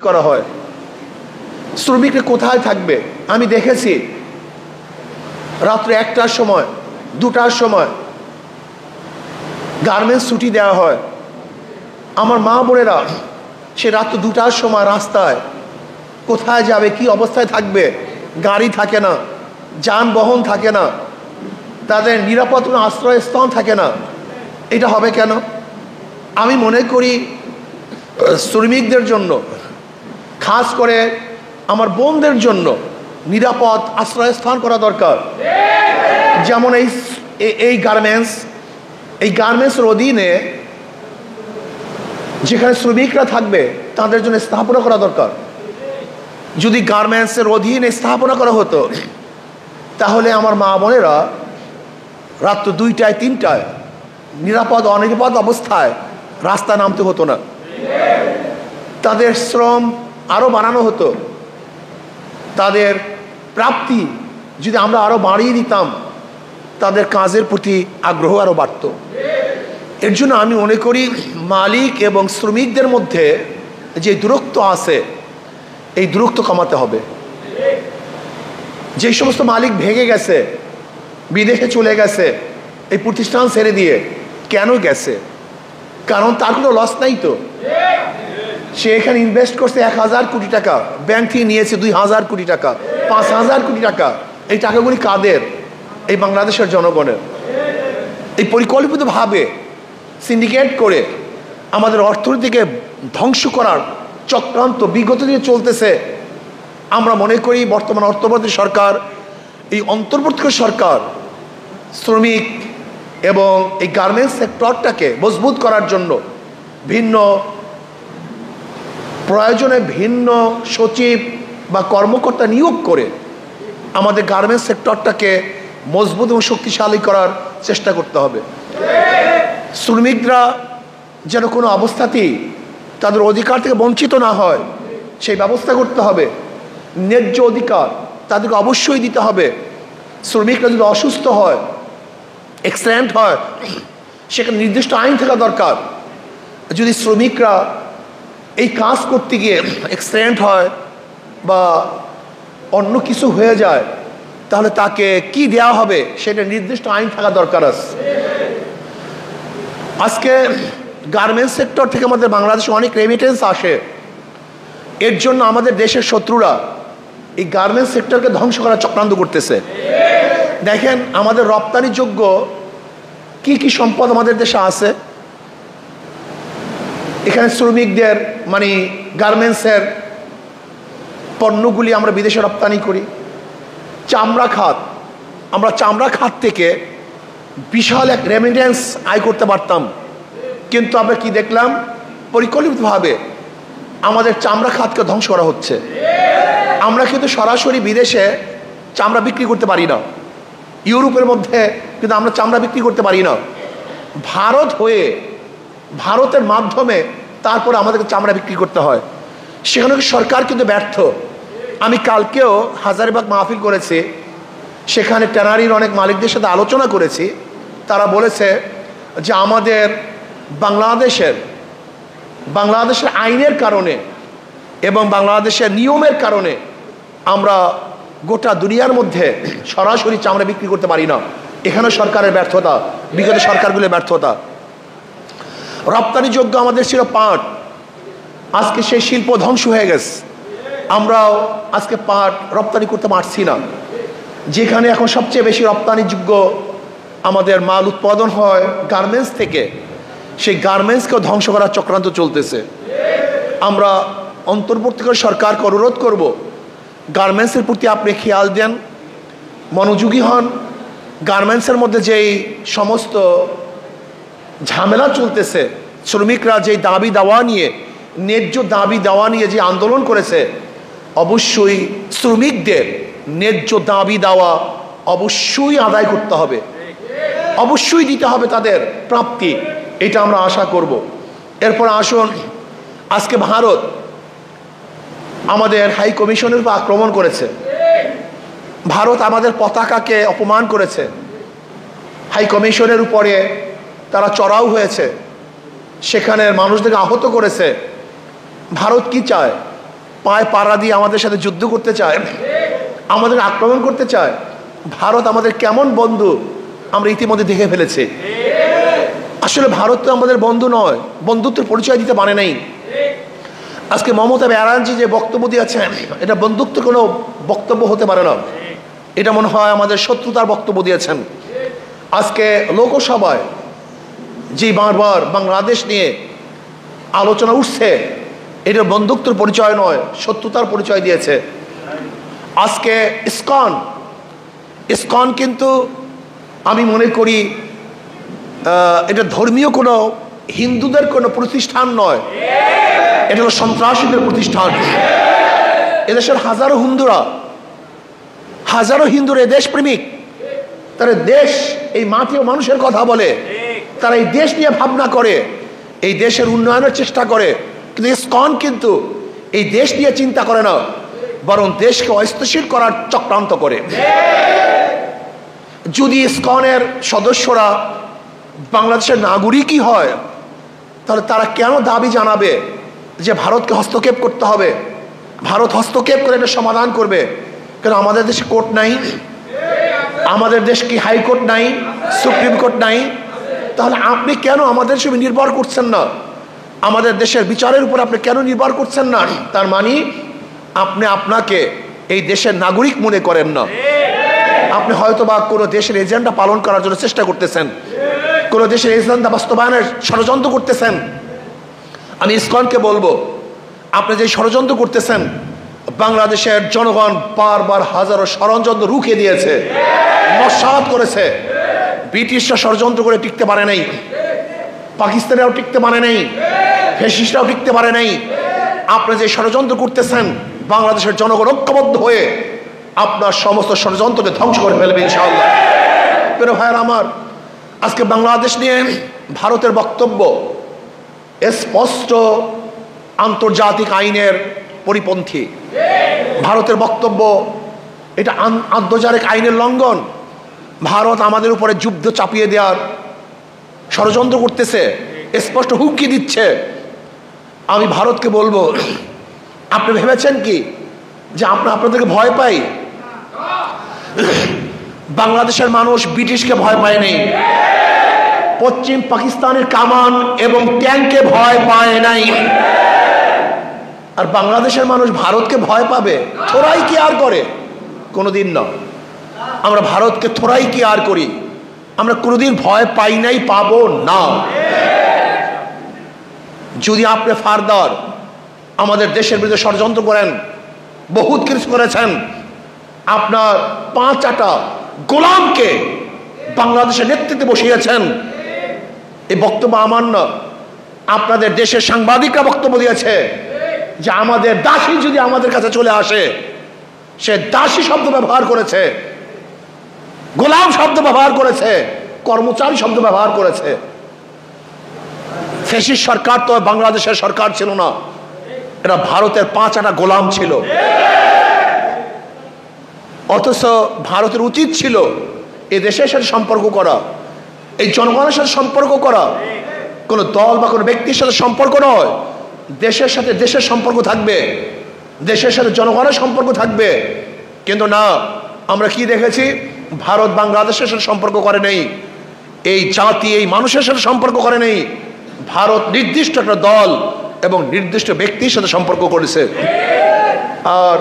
করা হয়। শ্রমিকরা কোথায় থাকবে? আমি দেখেছি রাত্রে 1টার সময় 2টার সময় গার্মেন্টস ছুটি দেওয়া হয়। আমার মা বোনেরা সে রাত্র 2টার সময় রাস্তায় কোথায় যাবে, কি অবস্থায় থাকবে? গাড়ি থাকে না, যানবাহন থাকে না, তাদের নিরাপদ কোনো আশ্রয়স্থান থাকে না। এটা হবে কেন? আমি মনে করি শ্রমিকদের জন্য, খাস করে আমার বোনদের জন্য নিরাপদ আশ্রয়স্থান করা দরকার। যেমন এই গার্মেন্টসের অধীনে যেখানে শ্রমিকরা থাকবে তাদের জন্য স্থাপনা করা দরকার। যদি গার্মেন্টসের অধীনে স্থাপনা করা হতো তাহলে আমার মা বোনেরা রাত্র 2টায় 3টায় নিরাপদ অনিরাপদ অবস্থায় রাস্তা নামতে হতো না। তাদের শ্রম আরও বাড়ানো হতো, তাদের প্রাপ্তি যদি আমরা আরও বাড়িয়ে দিতাম তাদের কাজের প্রতি আগ্রহ আরও বাড়ত। এর জন্য আমি মনে করি মালিক এবং শ্রমিকদের মধ্যে যে দূরত্ব আছে এই দূরত্ব কমাতে হবে। যে সমস্ত মালিক ভেঙে গেছে, বিদেশে চলে গেছে এই প্রতিষ্ঠান ছেড়ে দিয়ে, কেন গেছে? কারণ তার কোনো লস নাই তো। সে এখানে ইনভেস্ট করছে 1000 কোটি টাকা, ব্যাংক থেকে নিয়েছে 2000 কোটি টাকা, 5000 কোটি টাকা। এই টাকাগুলি কাদের? এই বাংলাদেশের জনগণের। এই পরিকল্পিতভাবে সিন্ডিকেট করে আমাদের অর্থনীতিকে ধ্বংস করার চক্রান্ত বিগত দিনে চলতেছে। আমরা মনে করি বর্তমান অর্থমন্ত্রী সরকার, এই অন্তর্বর্তীকালীন সরকার শ্রমিক এবং এই গার্মেন্টস সেক্টরটাকে মজবুত করার জন্য প্রয়োজনে ভিন্ন সচিব বা কর্মকর্তা নিয়োগ করে আমাদের গার্মেন্টস সেক্টরটাকে মজবুত এবং শক্তিশালী করার চেষ্টা করতে হবে। শ্রমিকরা যেন কোনো অবস্থাতেই তাদের অধিকার থেকে বঞ্চিত না হয় সেই ব্যবস্থা করতে হবে। ন্যায্য অধিকার তাদেরকে অবশ্যই দিতে হবে। শ্রমিকরা যদি অসুস্থ হয়, অ্যাক্সিডেন্ট হয়, সেখানে নির্দিষ্ট আইন থাকা দরকার। যদি শ্রমিকরা এই কাজ করতে গিয়ে অ্যাক্সিডেন্ট হয় বা অন্য কিছু হয়ে যায় তাহলে তাকে কি দেওয়া হবে সেটা নির্দিষ্ট আইন থাকা দরকার আছে। আজকে গার্মেন্টস সেক্টর থেকে আমাদের বাংলাদেশে অনেক রেমিটেন্স আসে। এর জন্য আমাদের দেশের শত্রুরা এই গার্মেন্টস সেক্টরকে ধ্বংস করার চক্রান্ত করতেছে। দেখেন আমাদের রপ্তানিযোগ্য কি কি সম্পদ আমাদের দেশে আছে। এখানে শ্রমিকদের গার্মেন্টসের পণ্যগুলি আমরা বিদেশে রপ্তানি করি। চামড়া খাত, আমরা চামড়া খাত থেকে বিশাল এক রেমিটেন্স আয় করতে পারতাম, কিন্তু আমরা কি দেখলাম? পরিকল্পিতভাবে আমাদের চামড়া খাতকে ধ্বংস করা হচ্ছে। আমরা কিন্তু সরাসরি বিদেশে চামড়া বিক্রি করতে পারি না। ইউরোপের মধ্যে কিন্তু আমরা চামড়া বিক্রি করতে পারি না। ভারত হয়ে, ভারতের মাধ্যমে তারপরে আমাদেরকে চামড়া বিক্রি করতে হয়। সেখানে সরকার কিন্তু ব্যর্থ। আমি কালকেও হাজারীবাগ মাহফিল করেছি, সেখানে ট্যানারির অনেক মালিকদের সাথে আলোচনা করেছি। তারা বলেছে যে আমাদের বাংলাদেশের আইনের কারণে এবং বাংলাদেশের নিয়মের কারণে আমরা গোটা দুনিয়ার মধ্যে সরাসরি চামড়া বিক্রি করতে পারি না। এখানে সরকারের ব্যর্থতা, বিগত সরকারগুলোর ব্যর্থতা। রপ্তানিযোগ্য আমাদের ছিল পাট, আজকে সেই শিল্প ধ্বংস হয়ে গেছে। আমরাও আজকে পাট রপ্তানি করতে পারছি না। যেখানে এখন সবচেয়ে বেশি রপ্তানিযোগ্য আমাদের মাল উৎপাদন হয় গার্মেন্টস থেকে, সেই গার্মেন্টসকেও ধ্বংস করার চক্রান্ত চলতেছে। আমরা অন্তর্বর্তীকালীন সরকারকে অনুরোধ করব, গার্মেন্টসের প্রতি আপনি খেয়াল দেন, মনোযোগী হন। গার্মেন্টসের মধ্যে যেই সমস্ত ঝামেলা চলতেছে, শ্রমিকরা যেই দাবি দাওয়া নিয়ে, ন্যায্য দাবি দাওয়া নিয়ে যে আন্দোলন করেছে, অবশ্যই শ্রমিকদের ন্যায্য দাবি দাওয়া অবশ্যই আদায় করতে হবে, অবশ্যই দিতে হবে তাদের প্রাপ্তি। এটা আমরা আশা করব। এরপর আসুন, আজকে ভারত আমাদের হাই কমিশনের উপর আক্রমণ করেছে। ভারত আমাদের পতাকাকে অপমান করেছে। হাই কমিশনের উপরে তারা চড়াও হয়েছে, সেখানের মানুষদেরকে আহত করেছে। ভারত কি চায়? পায়ে পাড়া দিয়ে আমাদের সাথে যুদ্ধ করতে চায়, আমাদের আক্রমণ করতে চায়। ভারত আমাদের কেমন বন্ধু আমরা ইতিমধ্যে দেখে ফেলেছি। আসলে ভারত তো আমাদের বন্ধু নয়, বন্ধুত্বের পরিচয় দিতে পারে নাই। আজকে মমতা ব্যানার্জি যে বক্তব্য দিয়েছেন, এটা বন্ধুত্ব কোনো বক্তব্য হতে পারে না। এটা মনে হয় আমাদের শত্রুতার বক্তব্য দিয়েছেন। আজকে লোকসভায় যে বারবার বাংলাদেশ নিয়ে আলোচনা উঠছে, এটা বন্ধুত্বের পরিচয় নয়, শত্রুতার পরিচয় দিয়েছে। আজকে ইসকন কিন্তু আমি মনে করি এটা ধর্মীয় কোনো হিন্দুদের কোনো প্রতিষ্ঠান নয়, এটা হলো সন্ত্রাসীদের প্রতিষ্ঠান। এদেশের হাজারো হিন্দুরা দেশ প্রেমিক, তারা দেশ, এই মাটি ও মানুষের কথা বলে, তারা এই দেশ নিয়ে ভাবনা করে, এই দেশের উন্নয়নের চেষ্টা করে। কিন্তু ইসকন কিন্তু এই দেশ নিয়ে চিন্তা করে না, বরং দেশকে অস্থিতিশীল করার চক্রান্ত করে। যদি ইসকনের সদস্যরা বাংলাদেশের নাগরিকই হয়, তাহলে তারা কেন দাবি জানাবে যে ভারতকে হস্তক্ষেপ করতে হবে, ভারত হস্তক্ষেপ করে এটা সমাধান করবে? কেন আমাদের দেশে কোর্ট নাই? আমাদের দেশ কি হাইকোর্ট নাই, সুপ্রিম কোর্ট নাই? তাহলে আপনি কেন আমাদের সঙ্গে নির্ভর করছেন না? আমাদের দেশের বিচারের উপর আপনি কেন নির্ভর করছেন না? তার মানে আপনি আপনাকে এই দেশের নাগরিক মনে করেন না। আপনি হয়তো বা কোনো দেশের এজেন্ডা পালন করার জন্য চেষ্টা করতেছেন, কোনো দেশের এজেন্ডা বাস্তবায়নের ষড়যন্ত্র করতেছেন। আমি ইসকনকে বলবো, আপনি যে ষড়যন্ত্র করতেছেন, বাংলাদেশের জনগণ বারবার হাজারো ষড়যন্ত্র রুখে দিয়েছে, নস্যাৎ করেছে। ব্রিটিশরা ষড়যন্ত্র করে টিকতে পারে নাই, পাকিস্তানেও টিকতে পারে নাই, ফ্যাসিস্টরাও টিকতে পারে নাই। আপনি যে ষড়যন্ত্র করতেছেন, বাংলাদেশের জনগণ ঐক্যবদ্ধ হয়ে আপনার সমস্ত ষড়যন্ত্রকে ধ্বংস করে ফেলবে ইনশাআল্লাহ। প্রিয় ভাইয়েরা আমার, আজকে বাংলাদেশ নিয়ে ভারতের বক্তব্য স্পষ্ট আন্তর্জাতিক আইনের পরিপন্থী। ভারতের বক্তব্য এটা আন্তর্জাতিক আইনের লঙ্ঘন। ভারত আমাদের উপরে যুদ্ধ চাপিয়ে দেওয়ার ষড়যন্ত্র করতেছে, স্পষ্ট হুমকি দিচ্ছে। আমি ভারতকে বলবো, আপনি ভেবেছেন কি যে আপনাদেরকে ভয় পাই? বাংলাদেশের মানুষ ব্রিটিশকে ভয় পায় নাই, পশ্চিম পাকিস্তানের কামান এবং ট্যাঙ্কে ভয় পায় নাই। আর বাংলাদেশের মানুষ ভারতকে ভয় পাবে? থোড়াই কি আর করে? কোনোদিন না। আমরা ভারতকে থোড়াই কি আর করি? আমরা কোনোদিন ভয় পাই নাই, পাবো না। যদি আপনি ফার্দার আমাদের দেশের বিরুদ্ধে ষড়যন্ত্র করেন, বহুত কিছু করেছেন, আপনার 5-8টা গোলামকে বাংলাদেশের নেতৃত্বে বসিয়েছেন। এই বক্তব্য আমার না, আপনাদের দেশের সাংবাদিকরা বক্তব্য দিয়েছে যে আমাদের দাসী যদি আমাদের কাছে চলে আসে, সে দাসী শব্দ ব্যবহার করেছে, গোলাম শব্দ ব্যবহার করেছে, কর্মচারী শব্দ ব্যবহার করেছে। ফ্যাসিস্ট সরকার তো বাংলাদেশের সরকার ছিল না, এটা ভারতের 5-8টা গোলাম ছিল। অথচ ভারতের উচিত ছিল এই দেশের সাথে সম্পর্ক করা, এই জনগণের সাথে সম্পর্ক করা। কোনো দল বা কোনো ব্যক্তির সাথে সম্পর্ক নয়, দেশের সাথে দেশের সম্পর্ক থাকবে, দেশের সাথে জনগণের সম্পর্ক থাকবে। কিন্তু না, আমরা কি দেখেছি? ভারত বাংলাদেশের সাথে সম্পর্ক করে নেই, এই জাতি এই মানুষের সাথে সম্পর্ক করে নেই। ভারত নির্দিষ্ট একটা দল এবং নির্দিষ্ট ব্যক্তির সাথে সম্পর্ক করেছে। আর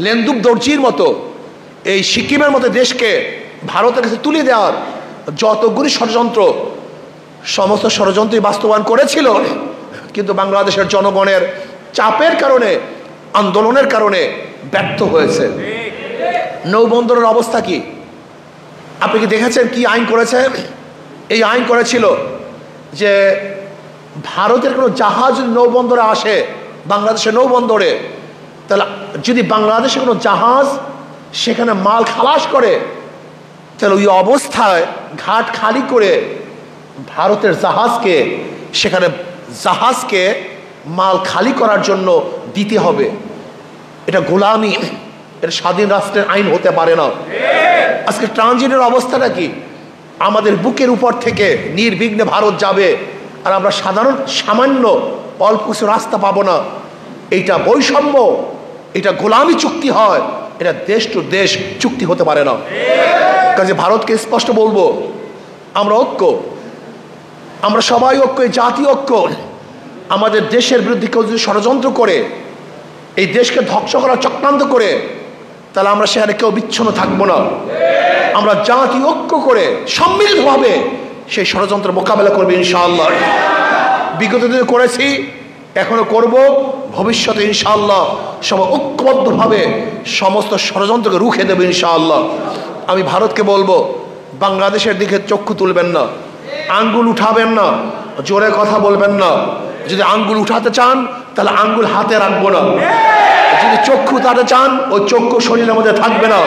লেন্দুক দর্জির মতো এই সিকিমের মতো দেশকে ভারতের কাছে তুলে দেওয়ার যতগুলি ষড়যন্ত্র, সমস্ত ষড়যন্ত্রই বাস্তবায়ন করেছিল, কিন্তু বাংলাদেশের জনগণের চাপের কারণে, আন্দোলনের কারণে ব্যর্থ হয়েছে। নৌবন্দরের অবস্থা কি আপনি কি দেখেছেন? কি আইন করেছে? এই আইন করেছিল যে ভারতের কোনো জাহাজ যদি নৌবন্দরে আসে, বাংলাদেশের নৌবন্দরে, তাহলে যদি বাংলাদেশের কোনো জাহাজ সেখানে মাল খালাস করে, তাহলে ওই অবস্থায় ঘাট খালি করে ভারতের জাহাজকে সেখানে জাহাজকে মাল খালি করার জন্য দিতে হবে। এটা গোলামি, এটা স্বাধীন রাষ্ট্রের আইন হতে পারে না। আজকে ট্রানজিটের অবস্থাটা কি? আমাদের বুকের উপর থেকে নির্বিঘ্নে ভারত যাবে, আর আমরা সামান্য অল্প কিছু রাস্তা পাবো না। এইটা বৈষম্য, এটা গোলামি চুক্তি হয়, এটা দেশ টু দেশ চুক্তি হতে পারে না। কাজে ভারতকে স্পষ্ট বলবো, আমরা ঐক্য, আমরা সবাই ঐক্য, জাতীয় ঐক্য। আমাদের দেশের বিরুদ্ধে কেউ যদি ষড়যন্ত্র করে, এই দেশকে ধ্বংস করার চক্রান্ত করে, তাহলে আমরা সেখানে কেউ বিচ্ছিন্ন থাকবো না। আমরা জাতীয় ঐক্য করে সম্মিলিতভাবে সেই ষড়যন্ত্রের মোকাবেলা করবে ইনশাআল্লাহ। বিগত দিনে করেছি, এখনো করব, ভবিষ্যতে ইনশাআল্লাহ সবাই ঐক্যবদ্ধভাবে সমস্ত ষড়যন্ত্রকে রুখে দেবে ইনশাআল্লাহ। আমি ভারতকে বলবো, বাংলাদেশের দিকে চক্ষু তুলবেন না, আঙ্গুল উঠাবেন না, জোরে কথা বলবেন না। যদি আঙ্গুল উঠাতে চান তাহলে আঙ্গুল হাতে রাখবো না। যদি চক্ষু উঠাতে চান, ওই চক্ষু শরীরের মধ্যে থাকবে না।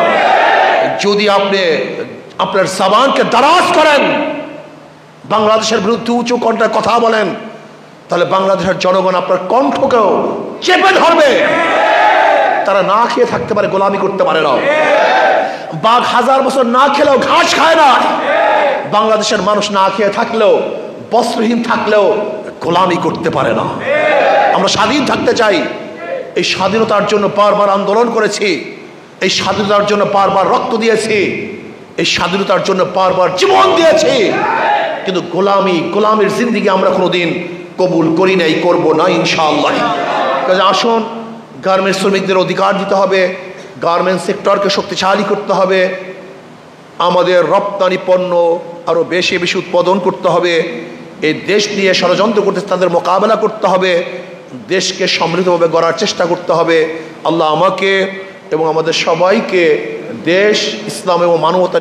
যদি আপনি আপনার জবানকে দারাজ করেন, বাংলাদেশের বিরুদ্ধে উঁচু কণ্ঠে কথা বলেন, তাহলে বাংলাদেশের জনগণ আপনার কণ্ঠকেও চেপে ধরবে। তারা না খেয়ে থাকতে পারে, গোলামি করতে পারে না। বাঘ 1000 বছর না খেলেও ঘাস খায় না। বাংলাদেশের মানুষ না খেয়ে থাকলেও, বস্ত্রহীন থাকলেও গোলামি করতে পারে না। আমরা স্বাধীন থাকতে চাই। এই স্বাধীনতার জন্য বারবার আন্দোলন করেছি, এই স্বাধীনতার জন্য বারবার রক্ত দিয়েছি, এই স্বাধীনতার জন্য বারবার জীবন দিয়েছি। কিন্তু গোলামির জিন্দেগি আমরা কোনোদিন কবুল করি নাই, করবো না ইনশাআল্লাহ। কাজে আসুন, গার্মেন্টস শ্রমিকদের অধিকার দিতে হবে, গার্মেন্টস সেক্টরকে শক্তিশালী করতে হবে, আমাদের রপ্তানি পণ্য আরও বেশি বেশি উৎপাদন করতে হবে। এই দেশ নিয়ে ষড়যন্ত্র করতে তাদের মোকাবেলা করতে হবে, দেশকে সমৃদ্ধভাবে গড়ার চেষ্টা করতে হবে। আল্লাহ আমাকে এবং আমাদের সবাইকে দেশ, ইসলাম এবং মানবতা